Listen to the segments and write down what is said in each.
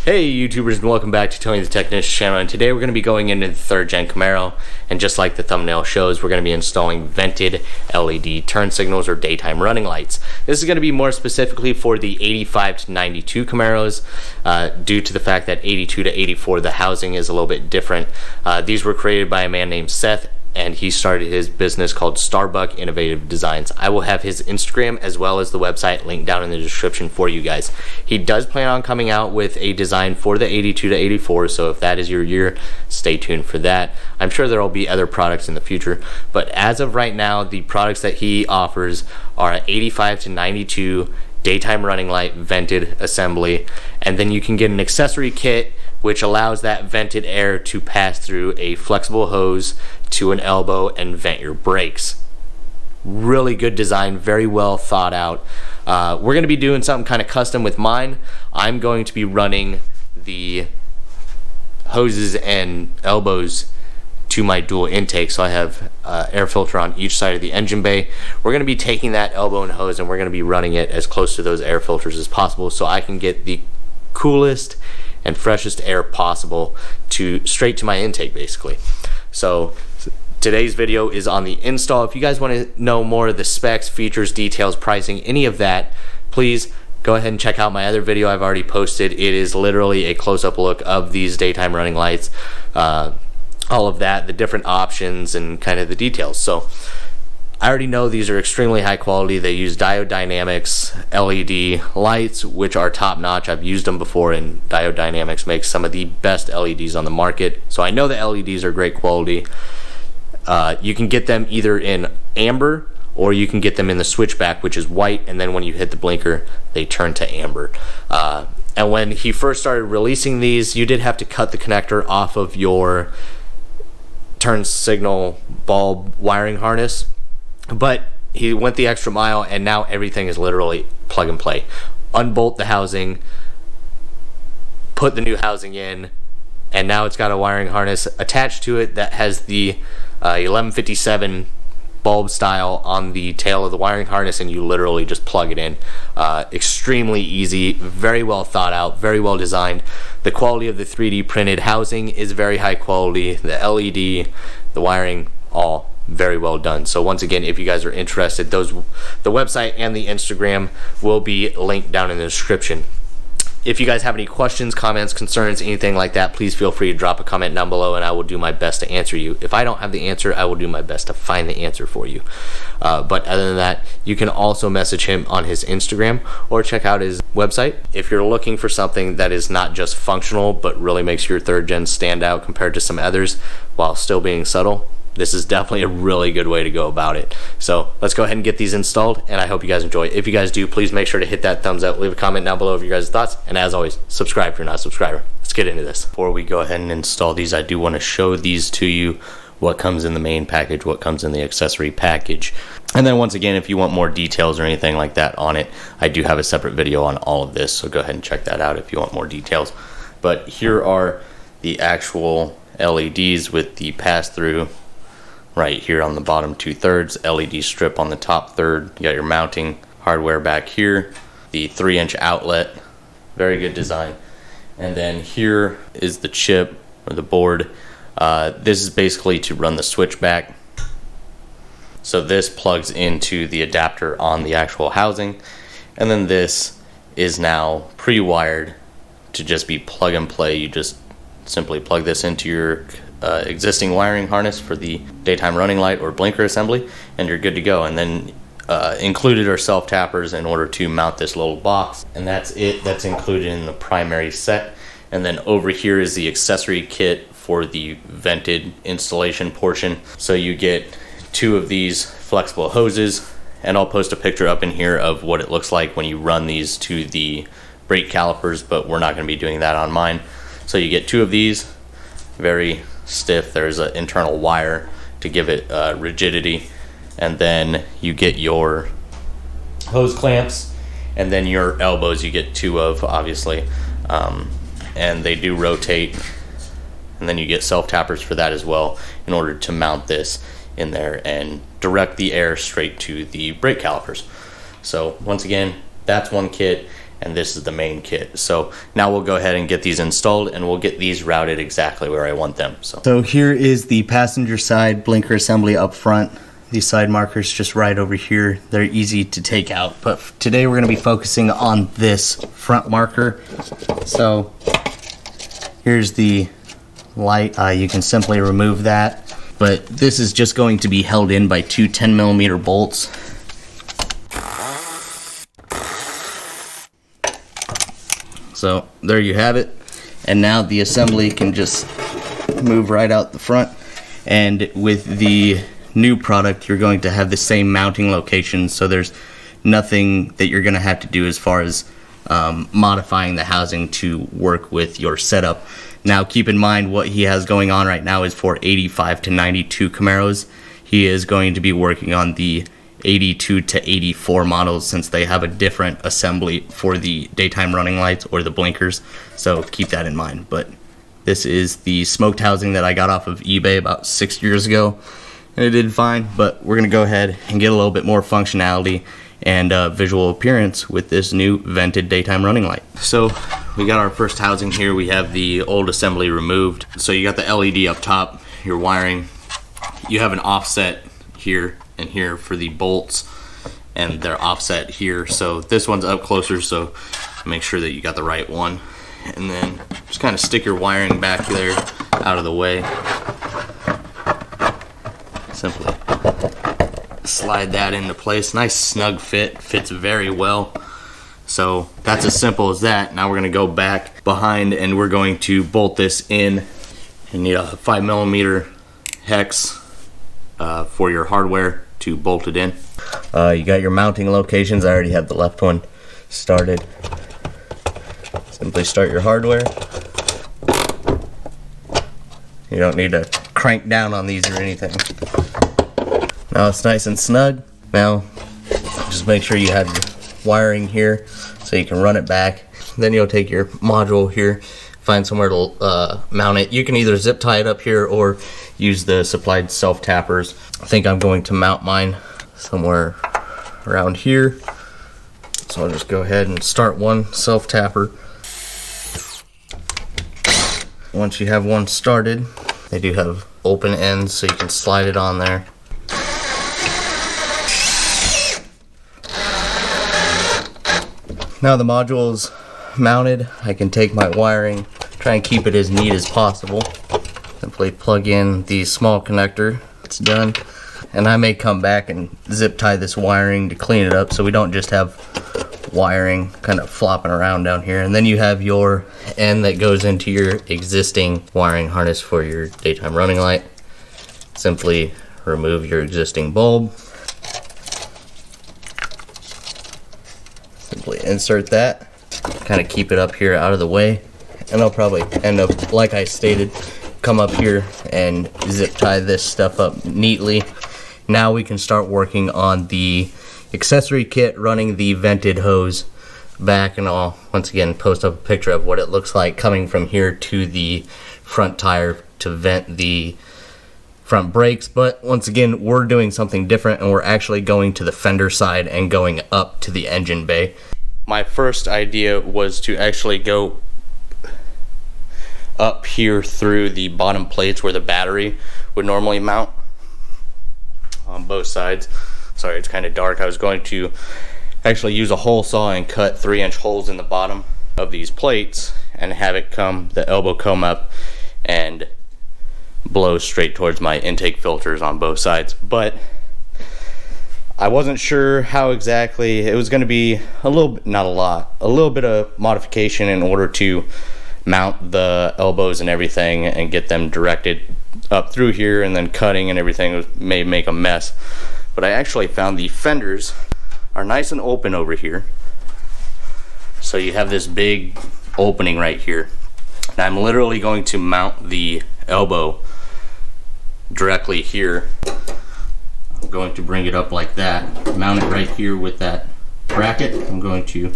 Hey YouTubers, and welcome back to Tony the Technician channel, and today we're going to be going into the 3rd gen Camaro, and just like the thumbnail shows, we're going to be installing vented LED turn signals or daytime running lights. This is going to be more specifically for the 85 to 92 Camaros, due to the fact that 82 to 84 the housing is a little bit different. These were created by a man named Seth, and he started his business called Starbuck Innovative Designs. I will have his Instagram as well as the website linked down in the description for you guys. He does plan on coming out with a design for the 82 to 84, so if that is your year, stay tuned for that. I'm sure there will be other products in the future, but as of right now, the products that he offers are 85 to 92 daytime running light vented assembly, and then you can get an accessory kit which allows that vented air to pass through a flexible hose to an elbow and vent your brakes. Really good design, very well thought out. We're going to be doing something kind of custom with mine. I'm going to be running the hoses and elbows to my dual intake, so I have air filter on each side of the engine bay. We're going to be taking that elbow and hose and we're going to be running it as close to those air filters as possible so I can get the coolest and freshest air possible straight to my intake, basically. So today's video is on the install. If you guys want to know more of the specs, features, details, pricing, any of that, please go ahead and check out my other video I've already posted. It is literally a close-up look of these daytime running lights, all of that, the different options, and kind of the details. So I already know these are extremely high quality. They use Diode Dynamics LED lights, which are top notch. I've used them before, and Diode Dynamics makes some of the best LEDs on the market. So I know the LEDs are great quality. You can get them either in amber or you can get them in the switchback, which is white, and then when you hit the blinker, they turn to amber. And when he first started releasing these, you did have to cut the connector off of your turn signal bulb wiring harness. But he went the extra mile, and now everything is literally plug and play. Unbolt the housing, put the new housing in, and now it's got a wiring harness attached to it that has the 1157 bulb style on the tail of the wiring harness, and you literally just plug it in. Extremely easy, very well thought out, very well designed. The quality of the 3D printed housing is very high quality. The LED, the wiring, all very well done. So once again, if you guys are interested, the website and the Instagram will be linked down in the description. If you guys have any questions, comments, concerns, anything like that, please feel free to drop a comment down below and I will do my best to answer you. If I don't have the answer, I will do my best to find the answer for you. But other than that, you can also message him on his Instagram or check out his website. If you're looking for something that is not just functional but really makes your 3rd gen stand out compared to some others while still being subtle, this is definitely a really good way to go about it. So let's go ahead and get these installed, and I hope you guys enjoy. If you guys do, please make sure to hit that thumbs up, leave a comment down below of your guys' thoughts, and as always, subscribe if you're not a subscriber. Let's get into this. Before we go ahead and install these, I do want to show these to you, what comes in the main package, what comes in the accessory package. And then once again, if you want more details or anything like that on it, I do have a separate video on all of this, so go ahead and check that out if you want more details. But here are the actual LEDs with the pass-through right here on the bottom 2/3, LED strip on the top third. You got your mounting hardware back here, the 3-inch outlet, very good design. And then here is the chip or the board. This is basically to run the switchback. So this plugs into the adapter on the actual housing, and then this is now pre-wired to just be plug and play. You just simply plug this into your existing wiring harness for the daytime running light or blinker assembly, and you're good to go. And then included are self tappers in order to mount this little box, and that's it. That's included in the primary set. And then over here is the accessory kit for the vented installation portion. So you get 2 of these flexible hoses, and I'll post a picture up in here of what it looks like when you run these to the brake calipers, but we're not going to be doing that on mine. So you get 2 of these, very stiff. There's an internal wire to give it rigidity, and then you get your hose clamps, and then your elbows you get 2 of, obviously, and they do rotate, and then you get self tappers for that as well in order to mount this in there and direct the air straight to the brake calipers. So once again, that's one kit. and this is the main kit. So now we'll go ahead and get these installed, and we'll get these routed exactly where I want them. So here is the passenger side blinker assembly up front. These side markers just right over here. They're easy to take out, but today we're going to be focusing on this front marker. So here's the light. You can simply remove that, but this is just going to be held in by two 10mm bolts. So there you have it, and now the assembly can just move right out the front. And with the new product, you're going to have the same mounting location, so there's nothing that you're going to have to do as far as modifying the housing to work with your setup. Now keep in mind, what he has going on right now is for 85 to 92 Camaros. He is going to be working on the 82 to 84 models, since they have a different assembly for the daytime running lights or the blinkers, so keep that in mind. But this is the smoked housing that I got off of eBay about 6 years ago, and it did fine, but we're gonna go ahead and get a little bit more functionality and visual appearance with this new vented daytime running light. So we got our first housing here. We have the old assembly removed. So you got the LED up top, your wiring, you have an offset here and here for the bolts, and they're offset here. So this one's up closer, so make sure that you got the right one. And then just kind of stick your wiring back there out of the way. Simply slide that into place. Nice snug fit, fits very well. So that's as simple as that. Now we're going to go back behind and we're going to bolt this in. You need a 5mm hex for your hardware to bolt it in. You got your mounting locations. I already have the left one started. Simply start your hardware. You don't need to crank down on these or anything. Now it's nice and snug. Now just make sure you have your wiring here so you can run it back. Then you'll take your module here, find somewhere to mount it. You can either zip tie it up here or use the supplied self tappers. I think I'm going to mount mine somewhere around here. So I'll just go ahead and start one self tapper. Once you have one started, they do have open ends so you can slide it on there. Now the module is mounted, I can take my wiring, try and keep it as neat as possible. Simply plug in the small connector, it's done. And I may come back and zip tie this wiring to clean it up so we don't just have wiring kind of flopping around down here. And then you have your end that goes into your existing wiring harness for your daytime running light. Simply remove your existing bulb. Simply insert that, kind of keep it up here out of the way, and I'll probably end up, like I stated, come up here and zip tie this stuff up neatly. Now we can start working on the accessory kit, running the vented hose back, and I'll once again post up a picture of what it looks like coming from here to the front tire to vent the front brakes. But once again, we're doing something different, and we're actually going to the fender side and going up to the engine bay. My first idea was to actually go up here through the bottom plates where the battery would normally mount on both sides. Sorry, it's kind of dark. I was going to actually use a hole saw and cut 3-inch holes in the bottom of these plates and have it come, the elbow come up and blow straight towards my intake filters on both sides. But I wasn't sure how exactly it was going to be. A little bit, not a lot, a little bit of modification in order to mount the elbows and everything and get them directed up through here, and then cutting and everything may make a mess. But I actually found the fenders are nice and open over here. So you have this big opening right here. And I'm literally going to mount the elbow directly here. I'm going to bring it up like that, mount it right here with that bracket. I'm going to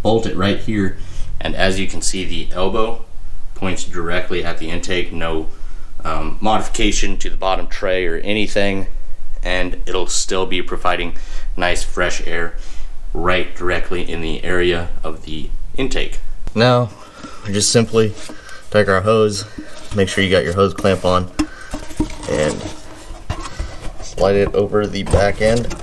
bolt it right here, and as you can see, the elbow points directly at the intake. No modification to the bottom tray or anything, and it'll still be providing nice fresh air right directly in the area of the intake. Now, we just simply take our hose, make sure you got your hose clamp on, and slide it over the back end.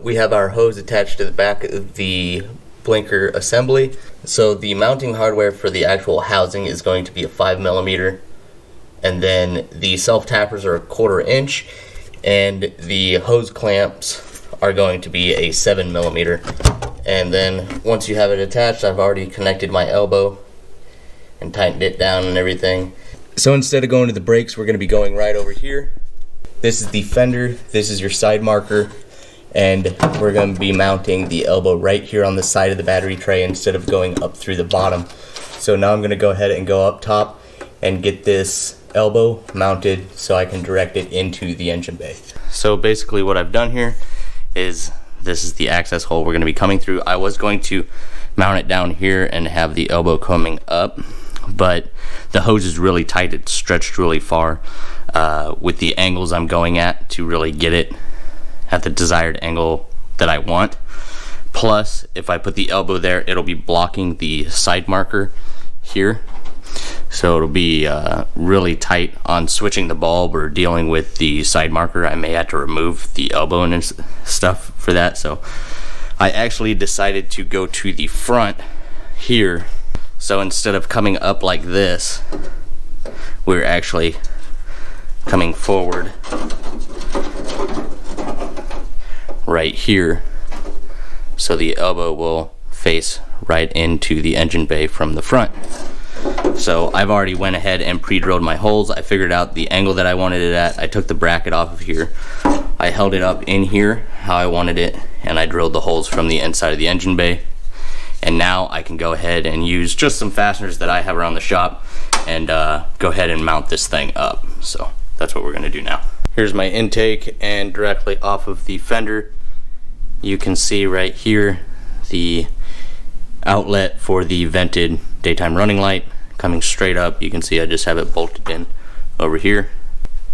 We have our hose attached to the back of the blinker assembly. So the mounting hardware for the actual housing is going to be a 5mm, and then the self tappers are a 1/4 inch, and the hose clamps are going to be a 7mm. And then once you have it attached, I've already connected my elbow and tightened it down and everything. So instead of going to the brakes, we're going to be going right over here. This is the fender, this is your side marker, and we're going to be mounting the elbow right here on the side of the battery tray instead of going up through the bottom. So now I'm going to go ahead and go up top and get this elbow mounted so I can direct it into the engine bay. So basically what I've done here is, this is the access hole we're going to be coming through. I was going to mount it down here and have the elbow coming up, but the hose is really tight, it's stretched really far with the angles I'm going at to really get it at the desired angle that I want. Plus, if I put the elbow there, it'll be blocking the side marker here, so it'll be really tight on switching the bulb or dealing with the side marker. I may have to remove the elbow and stuff for that, so I actually decided to go to the front here. So instead of coming up like this, we're actually coming forward right here, so the elbow will face right into the engine bay from the front. So I've already went ahead and pre-drilled my holes. I figured out the angle that I wanted it at. I took the bracket off of here, I held it up in here how I wanted it, and I drilled the holes from the inside of the engine bay. And now I can go ahead and use just some fasteners that I have around the shop and go ahead and mount this thing up. So that's what we're going to do now. Here's my intake, and directly off of the fender you can see right here the outlet for the vented daytime running light coming straight up. You can see I just have it bolted in over here,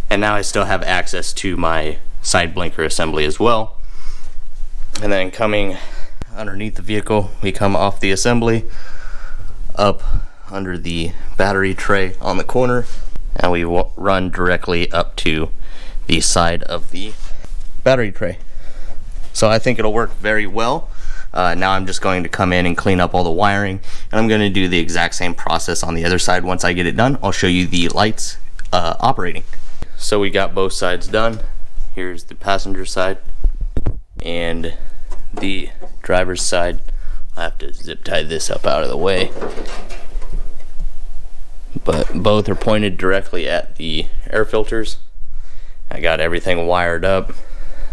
and now I still have access to my side blinker assembly as well. And then coming underneath the vehicle, we come off the assembly up under the battery tray on the corner, and we run directly up to the side of the battery tray. So I think it'll work very well. Now I'm just going to come in and clean up all the wiring, and I'm going to do the exact same process on the other side. Once I get it done, I'll show you the lights operating. So we got both sides done. Here's the passenger side and the driver's side. I have to zip tie this up out of the way, but both are pointed directly at the air filters. I got everything wired up,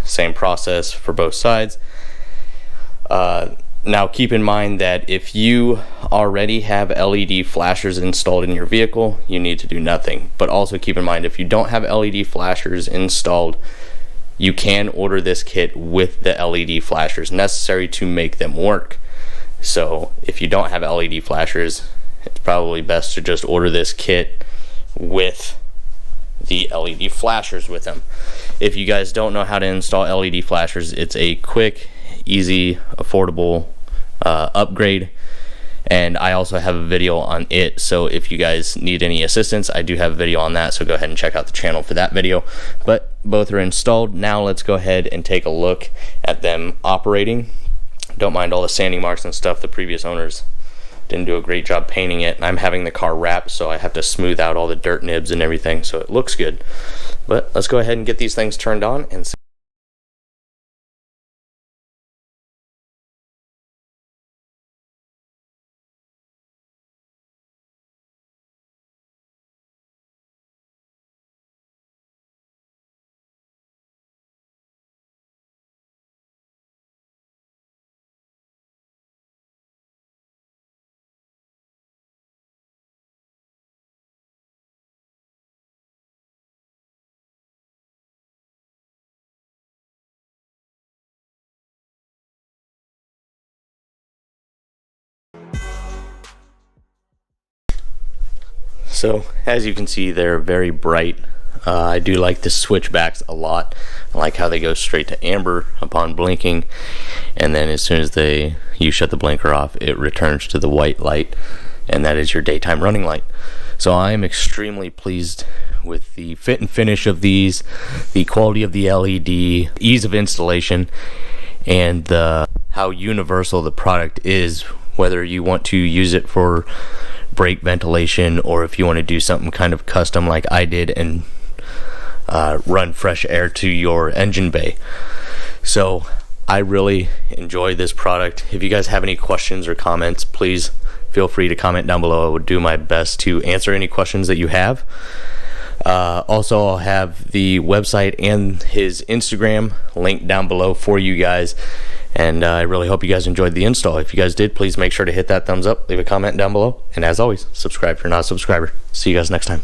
same process for both sides. Now keep in mind that if you already have LED flashers installed in your vehicle, you need to do nothing. But also keep in mind, if you don't have LED flashers installed, you can order this kit with the LED flashers necessary to make them work. So if you don't have LED flashers, it's probably best to just order this kit with the LED flashers with them. If you guys don't know how to install LED flashers, it's a quick, easy, affordable upgrade, and I also have a video on it. So if you guys need any assistance, I do have a video on that, so go ahead and check out the channel for that video. But both are installed. Now let's go ahead and take a look at them operating. Don't mind all the sanding marks and stuff. The previous owners didn't do a great job painting it, and I'm having the car wrapped, so I have to smooth out all the dirt nibs and everything, so it looks good. But let's go ahead and get these things turned on and see. So as you can see, they're very bright I do like the switchbacks a lot. I like how they go straight to amber upon blinking, and then as soon as you shut the blinker off, it returns to the white light, and that is your daytime running light. So I am extremely pleased with the fit and finish of these, the quality of the LED, ease of installation, and how universal the product is, whether you want to use it for brake ventilation or if you want to do something kind of custom like I did and run fresh air to your engine bay. So I really enjoy this product. If you guys have any questions or comments, please feel free to comment down below. I would do my best to answer any questions that you have. Also, I'll have the website and his Instagram linked down below for you guys, and I really hope you guys enjoyed the install. If you guys did, please make sure to hit that thumbs up, leave a comment down below, and as always, subscribe if you're not a subscriber. See you guys next time.